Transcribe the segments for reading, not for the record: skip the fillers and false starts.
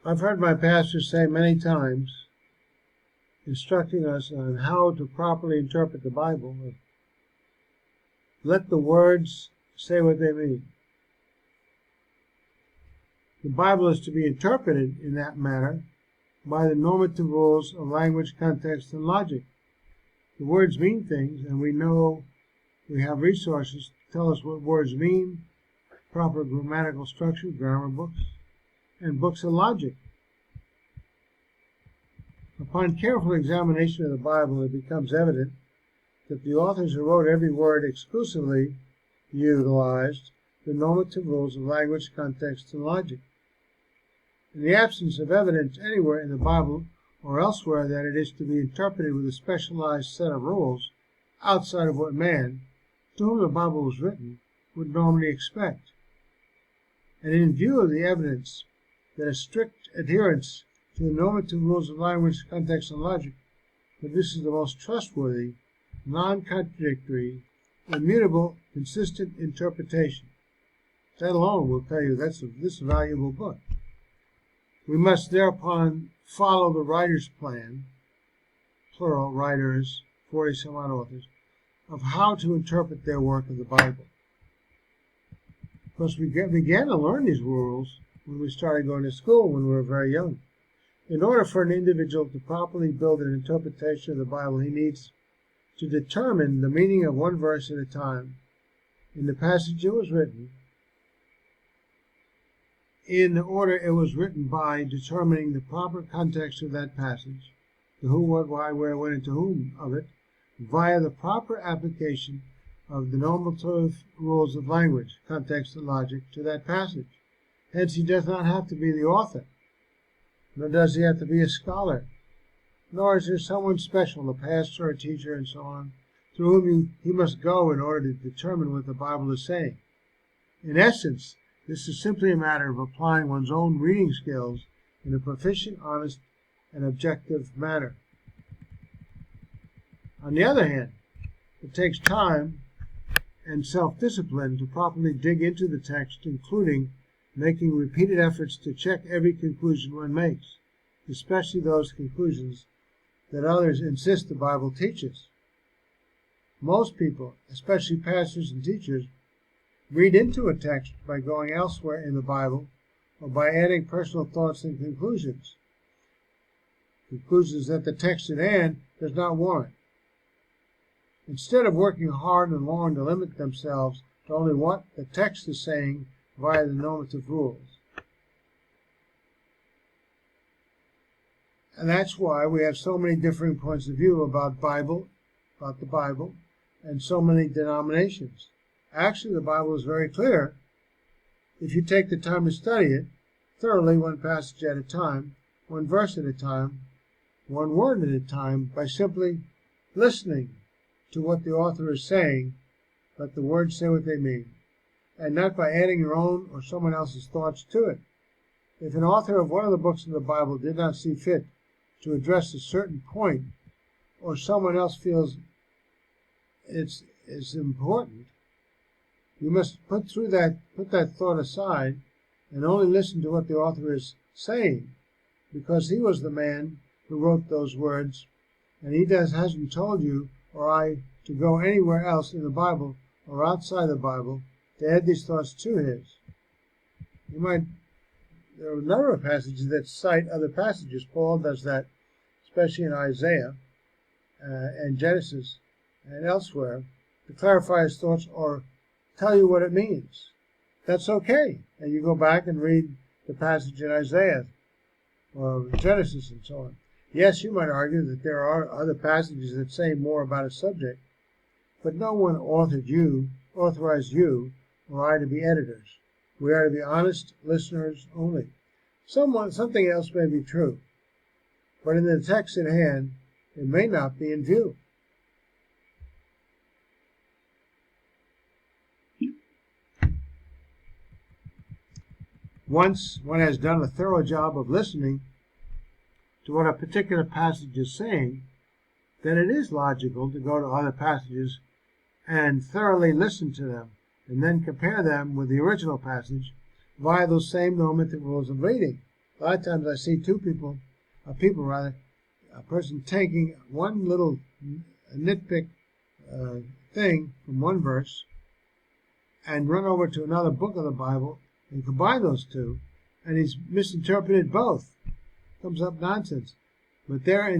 I've heard my pastor say many times, instructing us on how to properly interpret the Bible, let the words say what they mean. The Bible is to be interpreted in that manner by the normative rules of language, context, and logic. The words mean things, and we know we have resources to tell us what words mean, proper grammatical structure, grammar books, and books of logic. Upon careful examination of the Bible, it becomes evident that the authors who wrote every word exclusively utilized the normative rules of language, context, and logic. In the absence of evidence anywhere in the Bible or elsewhere that it is to be interpreted with a specialized set of rules outside of what man, to whom the Bible was written, would normally expect. And in view of the evidence that a strict adherence to the normative rules of language, context, and logic produces the most trustworthy, non-contradictory, immutable, consistent interpretation, that alone will tell you this is a valuable book. We must thereupon follow the writer's plan, plural, writers, 40-some-odd authors, of how to interpret their work of the Bible. Of course, we began to learn these rules when we started going to school when we were very young. In order for an individual to properly build an interpretation of the Bible, he needs to determine the meaning of one verse at a time in the passage it was written, in the order it was written, by determining the proper context of that passage, the who, what, why, where, when, and to whom of it, via the proper application of the normative rules of language, context, and logic to that passage. Hence, he does not have to be the author, nor does he have to be a scholar, nor is there someone special, a pastor, a teacher, and so on, through whom he must go in order to determine what the Bible is saying. In essence, this is simply a matter of applying one's own reading skills in a proficient, honest, and objective manner. On the other hand, it takes time and self-discipline to properly dig into the text, including making repeated efforts to check every conclusion one makes, especially those conclusions that others insist the Bible teaches. Most people, especially pastors and teachers, read into a text by going elsewhere in the Bible or by adding personal thoughts and conclusions that the text at hand does not warrant. Instead of working hard and long to limit themselves to only what the text is saying via the normative rules. And that's why we have so many differing points of view about the Bible, and so many denominations. Actually, the Bible is very clear if you take the time to study it thoroughly, one passage at a time, one verse at a time, one word at a time, by simply listening to what the author is saying. Let the words say what they mean, and not by adding your own or someone else's thoughts to it. If an author of one of the books of the Bible did not see fit to address a certain point, or someone else feels it's important, you must put that thought aside and only listen to what the author is saying, because he was the man who wrote those words, and he hasn't told you or I to go anywhere else in the Bible or outside the Bible to add these thoughts to his. There are a number of passages that cite other passages. Paul does that, especially in Isaiah and Genesis and elsewhere, to clarify his thoughts or tell you what it means. That's okay. And you go back and read the passage in Isaiah or Genesis and so on. Yes, you might argue that there are other passages that say more about a subject, but no one authorized you or I to be editors. We are to be honest listeners only. Something else may be true, but in the text at hand, it may not be in view. Once one has done a thorough job of listening to what a particular passage is saying, then it is logical to go to other passages and thoroughly listen to them, and then compare them with the original passage via those same normative rules of reading, A lot of times I see a person taking one little nitpick thing from one verse and run over to another book of the Bible and combine those two, and he's misinterpreted both. Comes up nonsense. But they're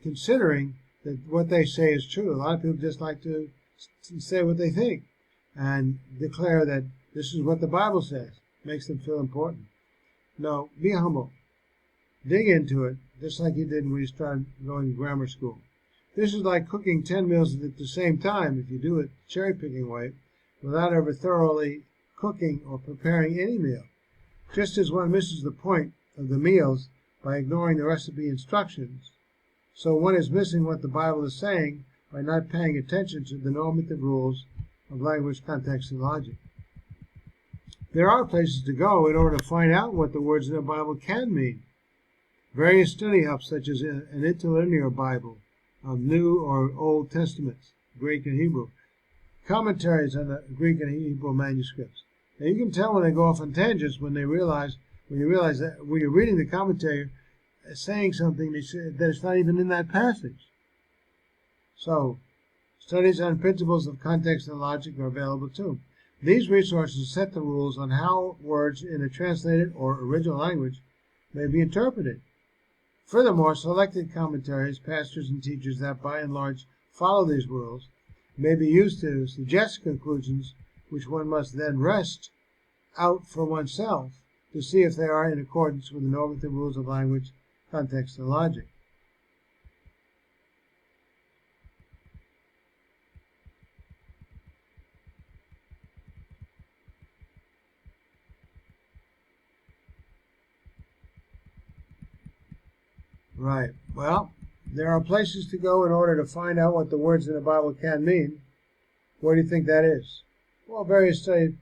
considering that what they say is true. A lot of people just like to say what they think and declare that this is what the Bible says. Makes them feel important. No, be humble. Dig into it, just like you did when you started going to grammar school. This is like cooking 10 meals at the same time, if you do it cherry-picking way, without ever thoroughly cooking or preparing any meal. Just as one misses the point of the meals by ignoring the recipe instructions, so one is missing what the Bible is saying by not paying attention to the normative rules of language, context, and logic. There are places to go in order to find out what the words in the Bible can mean. Various study helps, such as an interlinear Bible of New or Old Testaments, Greek and Hebrew, commentaries on the Greek and Hebrew manuscripts. Now you can tell when they go off on tangents when you realize that when you're reading the commentary, saying something that is not even in that passage. So, studies on principles of context and logic are available too. These resources set the rules on how words in a translated or original language may be interpreted. Furthermore, selected commentaries, pastors, and teachers that by and large follow these rules may be used to suggest conclusions which one must then wrest out for oneself to see if they are in accordance with the normative rules of language, context, and logic. Right. Well, there are places to go in order to find out what the words in the Bible can mean. Where do you think that is? Well, various study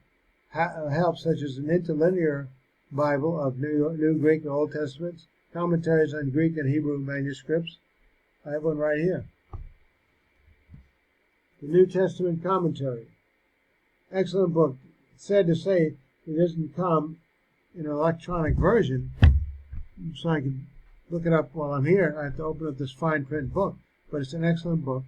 help, such as an interlinear Bible of New Greek and Old Testaments, commentaries on Greek and Hebrew manuscripts. I have one right here. The New Testament Commentary. Excellent book. It's sad to say it doesn't come in an electronic version, so I can look it up while I'm here. I have to open up this fine print book, but it's an excellent book.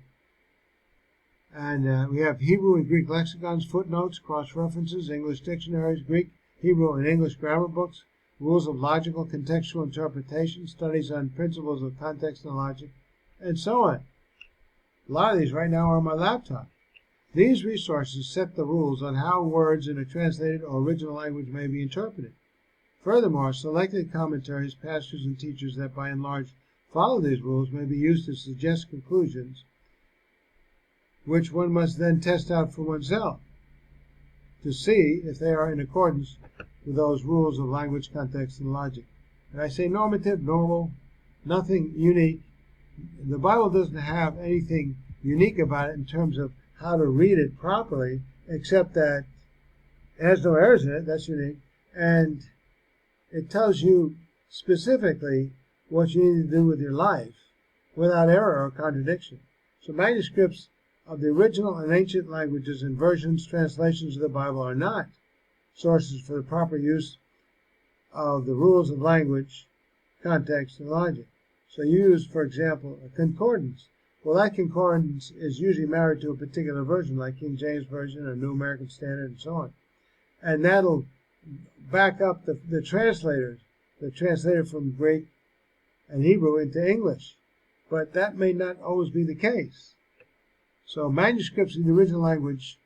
And we have Hebrew and Greek lexicons, footnotes, cross-references, English dictionaries, Greek, Hebrew, and English grammar books, rules of logical contextual interpretation, studies on principles of context and logic, and so on. A lot of these right now are on my laptop. These resources set the rules on how words in a translated or original language may be interpreted. Furthermore, selected commentaries, pastors, and teachers that by and large follow these rules may be used to suggest conclusions which one must then test out for oneself to see if they are in accordance with those rules of language, context, and logic. And I say normative, normal, nothing unique. The Bible doesn't have anything unique about it in terms of how to read it properly, except that it has no errors in it. That's unique. And it tells you specifically what you need to do with your life without error or contradiction. So manuscripts of the original and ancient languages and versions, translations of the Bible are not sources for the proper use of the rules of language, context, and logic. So you use, for example, a concordance. Well, that concordance is usually married to a particular version, like King James Version or New American Standard and so on. And that'll back up the translators, the translator from Greek and Hebrew into English. But that may not always be the case. So manuscripts in the original language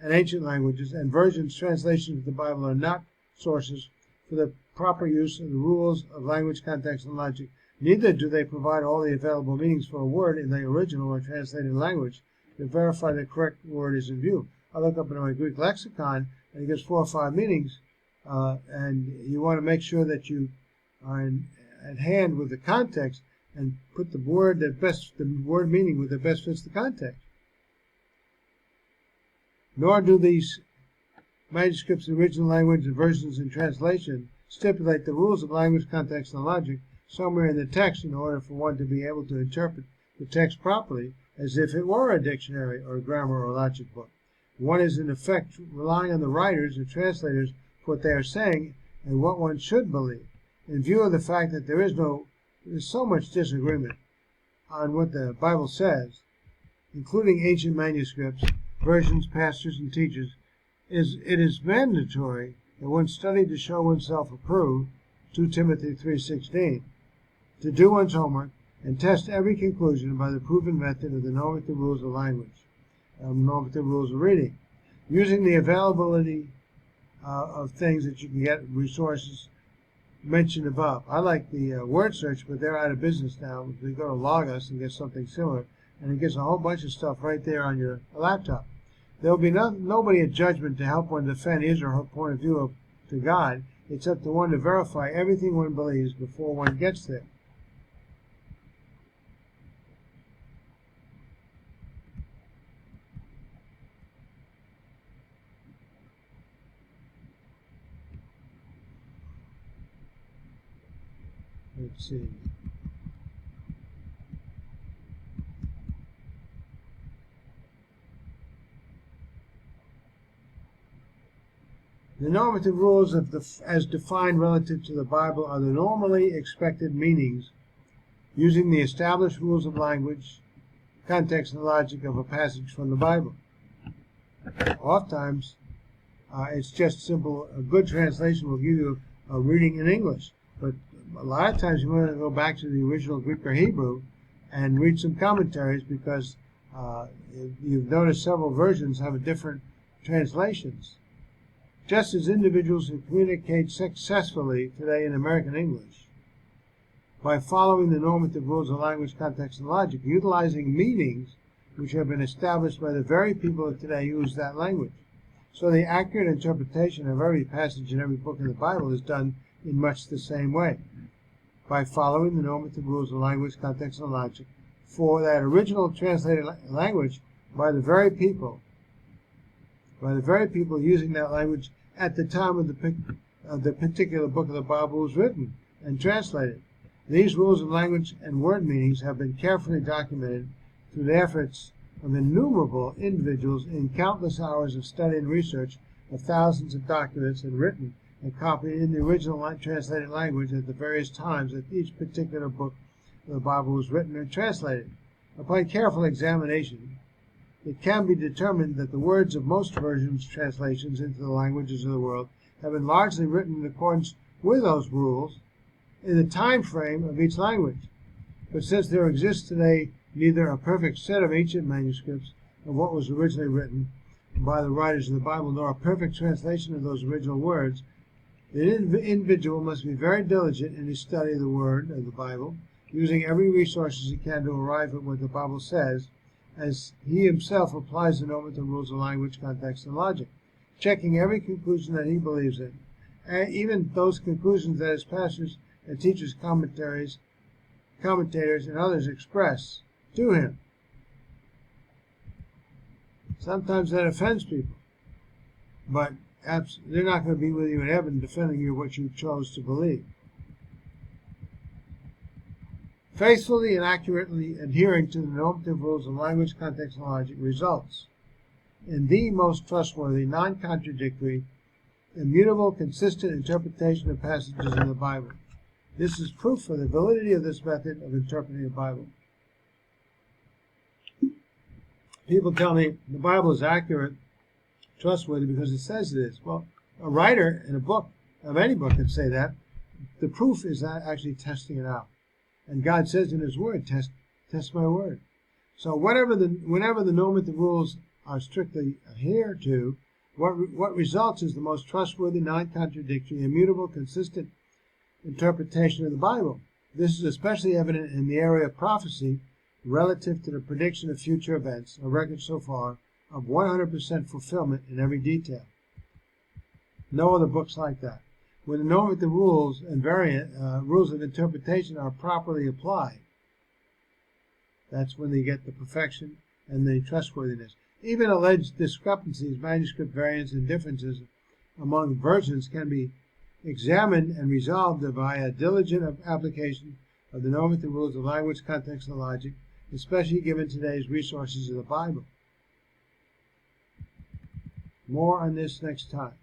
and ancient languages and versions, translations of the Bible are not sources for the proper use of the rules of language, context, and logic. Neither do they provide all the available meanings for a word in the original or translated language to verify the correct word is in view. I look up in my Greek lexicon and it gives 4 or 5 meanings, and you want to make sure that you are at hand with the context and put the word meaning with that best fits the context. Nor do these manuscripts in original language and versions in translation stipulate the rules of language, context, and logic somewhere in the text in order for one to be able to interpret the text properly as if it were a dictionary or a grammar or logic book. One is in effect relying on the writers or translators for what they are saying and what one should believe, in view of the fact that there's so much disagreement on what the Bible says, including ancient manuscripts, versions, pastors, and teachers. It is mandatory that one study to show oneself approved, 2 Timothy 3:16, to do one's homework and test every conclusion by the proven method of the normative rules of language, normative rules of reading, using the availability of things that you can get, resources mentioned above. I like the word search, but they're out of business now. You go to Logos and get something similar, and it gets a whole bunch of stuff right there on your laptop. There will be nobody at judgment to help one defend his or her point of view to God. It's up to one to verify everything one believes before one gets there. Let's see. The normative rules as defined relative to the Bible are the normally expected meanings using the established rules of language, context, and logic of a passage from the Bible. Oftentimes, it's just simple. A good translation will give you a reading in English, but a lot of times you want to go back to the original Greek or Hebrew and read some commentaries, because you've noticed several versions have different translations. Just as individuals who communicate successfully today in American English by following the normative rules of language, context, and logic, utilizing meanings which have been established by the very people of today who use that language. So the accurate interpretation of every passage in every book in the Bible is done in much the same way, by following the normative rules of language, context, and logic for that original translated language by the very people using that language at the time of the particular book of the Bible was written and translated. These rules of language and word meanings have been carefully documented through the efforts of innumerable individuals in countless hours of study and research of thousands of documents, and written and copied in the original translated language at the various times that each particular book of the Bible was written and translated. Upon careful examination, it can be determined that the words of most versions' translations into the languages of the world have been largely written in accordance with those rules in the time frame of each language. But since there exists today neither a perfect set of ancient manuscripts of what was originally written by the writers of the Bible, nor a perfect translation of those original words, the individual must be very diligent in his study of the word of the Bible, using every resource he can to arrive at what the Bible says, as he himself applies the normative rules of language, context, and logic, checking every conclusion that he believes in, and even those conclusions that his pastors and teachers, commentators, and others express to him. Sometimes that offends people, but they're not going to be with you in heaven defending you what you chose to believe. Faithfully and accurately adhering to the normative rules of language, context, and logic results in the most trustworthy, non-contradictory, immutable, consistent interpretation of passages in the Bible. This is proof for the validity of this method of interpreting the Bible. People tell me the Bible is accurate, trustworthy, because it says it is. Well, a writer in a book, of any book, can say that. The proof is not actually testing it out. And God says in His Word, test my word. So whenever the normative rules are strictly adhered to, what results is the most trustworthy, non-contradictory, immutable, consistent interpretation of the Bible. This is especially evident in the area of prophecy relative to the prediction of future events, a record so far of 100% fulfillment in every detail. No other books like that. When the normative rules and variant rules of interpretation are properly applied, that's when they get the perfection and the trustworthiness. Even alleged discrepancies, manuscript variants, and differences among versions can be examined and resolved via diligent application of the normative rules of language, context, and logic, especially given today's resources of the Bible. More on this next time.